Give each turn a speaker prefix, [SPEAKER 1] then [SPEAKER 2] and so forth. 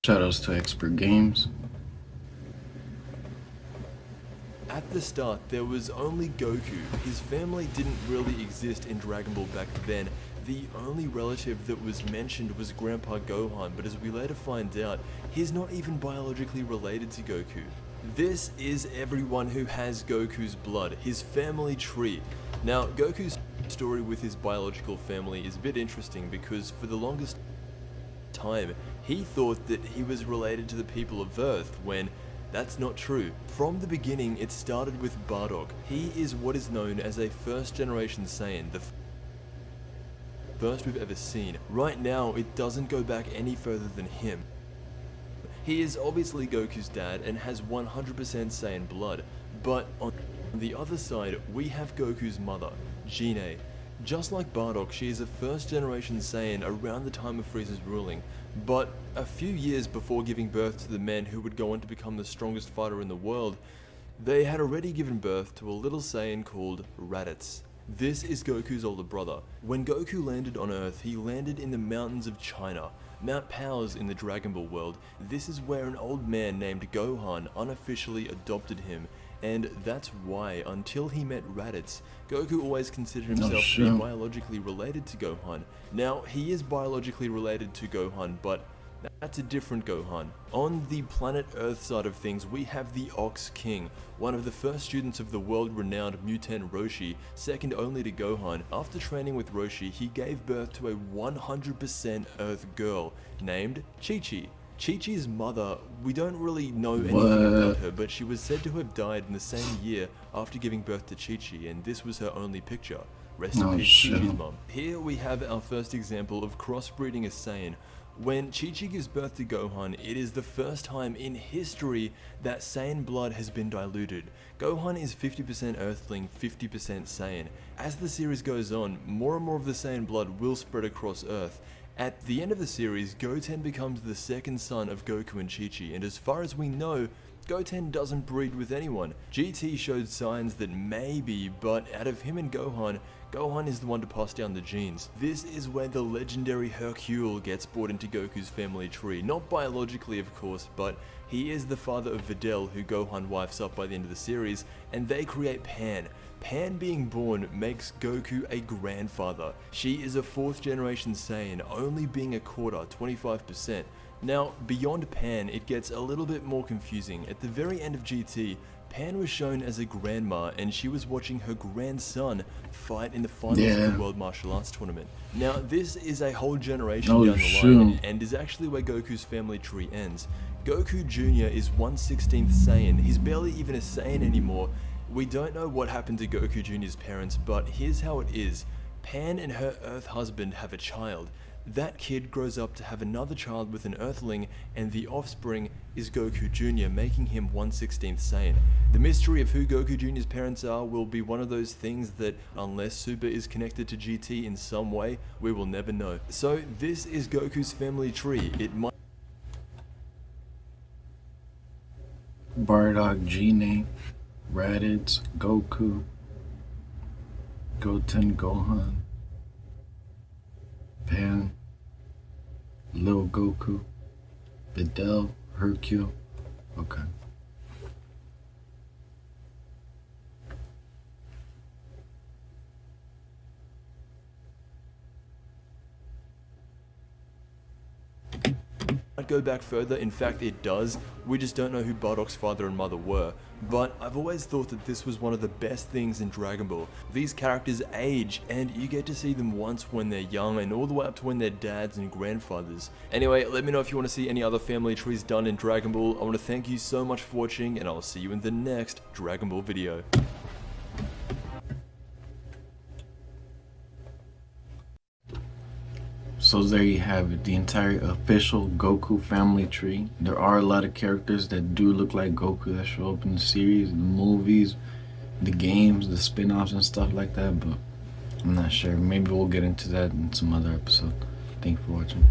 [SPEAKER 1] Shoutouts to Expert Games.
[SPEAKER 2] At the start, there was only Goku. His family didn't really exist in Dragon Ball back then. The only relative that was mentioned was Grandpa Gohan, but as we later find out, he's not even biologically related to Goku. This is everyone who has Goku's blood, his family tree. Now, Goku's story with his biological family is a bit interesting because for the longest time, he thought that he was related to the people of Earth when that's not true. From the beginning, it started with Bardock. He is what is known as a first-generation Saiyan, the first we've ever seen. Right now, it doesn't go back any further than him. He is obviously Goku's dad and has 100% Saiyan blood, but on the other side, we have Goku's mother, Gine. Just like Bardock, she is a first-generation Saiyan around the time of Frieza's ruling, but a few years before giving birth to the men who would go on to become the strongest fighter in the world, they had already given birth to a little Saiyan called Raditz. This is Goku's older brother. When Goku landed on Earth, he landed in the mountains of China, Mount Powers in the Dragon Ball world. This is where an old man named Gohan unofficially adopted him, and that's why, until he met Raditz, Goku always considered himself to be biologically related to Gohan. Now, he is biologically related to Gohan, but that's a different Gohan. On the planet Earth side of things, we have the Ox King, one of the first students of the world-renowned Muten Roshi, second only to Gohan. After training with Roshi, he gave birth to a 100% Earth girl named Chi-Chi. Chi-Chi's mother, we don't really know anything about her, but she was said to have died in the same year after giving birth to Chi-Chi, and this was her only picture. Rest in peace, Chi-Chi's mom. Here we have our first example of crossbreeding a Saiyan. When Chi-Chi gives birth to Gohan, it is the first time in history that Saiyan blood has been diluted. Gohan is 50% Earthling, 50% Saiyan. As the series goes on, more and more of the Saiyan blood will spread across Earth. At the end of the series, Goten becomes the second son of Goku and Chi-Chi, and as far as we know, Goten doesn't breed with anyone. GT showed signs that maybe, but out of him and Gohan, Gohan is the one to pass down the genes. This is where the legendary Hercule gets brought into Goku's family tree. Not biologically, of course, but he is the father of Videl, who Gohan wifes up by the end of the series, and they create Pan. Pan being born makes Goku a grandfather. She is a 4th generation Saiyan, only being a quarter, 25%. Now, beyond Pan, it gets a little bit more confusing. At the very end of GT, Pan was shown as a grandma, and she was watching her grandson fight in the finals of the World Martial Arts Tournament. Now, this is a whole generation down the line, and is actually where Goku's family tree ends. Goku Jr. is 1/16th Saiyan. He's barely even a Saiyan anymore. We don't know what happened to Goku Jr.'s parents, but here's how it is. Pan and her Earth husband have a child. That kid grows up to have another child with an Earthling, and the offspring is Goku Jr., making him 1/16th Saiyan. The mystery of who Goku Jr.'s parents are will be one of those things that, unless Super is connected to GT in some way, we will never know. So this is Goku's family tree. It might
[SPEAKER 1] Bardock, Gine, Raditz, Goku, Goten, Gohan, Pan, Lil Goku, Videl, Hercule. Okay.
[SPEAKER 2] go back further. In fact, it does. We just don't know who Bardock's father and mother were. But I've always thought that this was one of the best things in Dragon Ball. These characters age, and you get to see them once when they're young, and all the way up to when they're dads and grandfathers. Anyway, let me know if you want to see any other family trees done in Dragon Ball. I want to thank you so much for watching, and I'll see you in the next Dragon Ball video.
[SPEAKER 1] So there you have it, the entire official Goku family tree. There are a lot of characters that do look like Goku that show up in the series, the movies, the games, the spin-offs and stuff like that, but I'm not sure. Maybe we'll get into that in some other episode. Thank you for watching.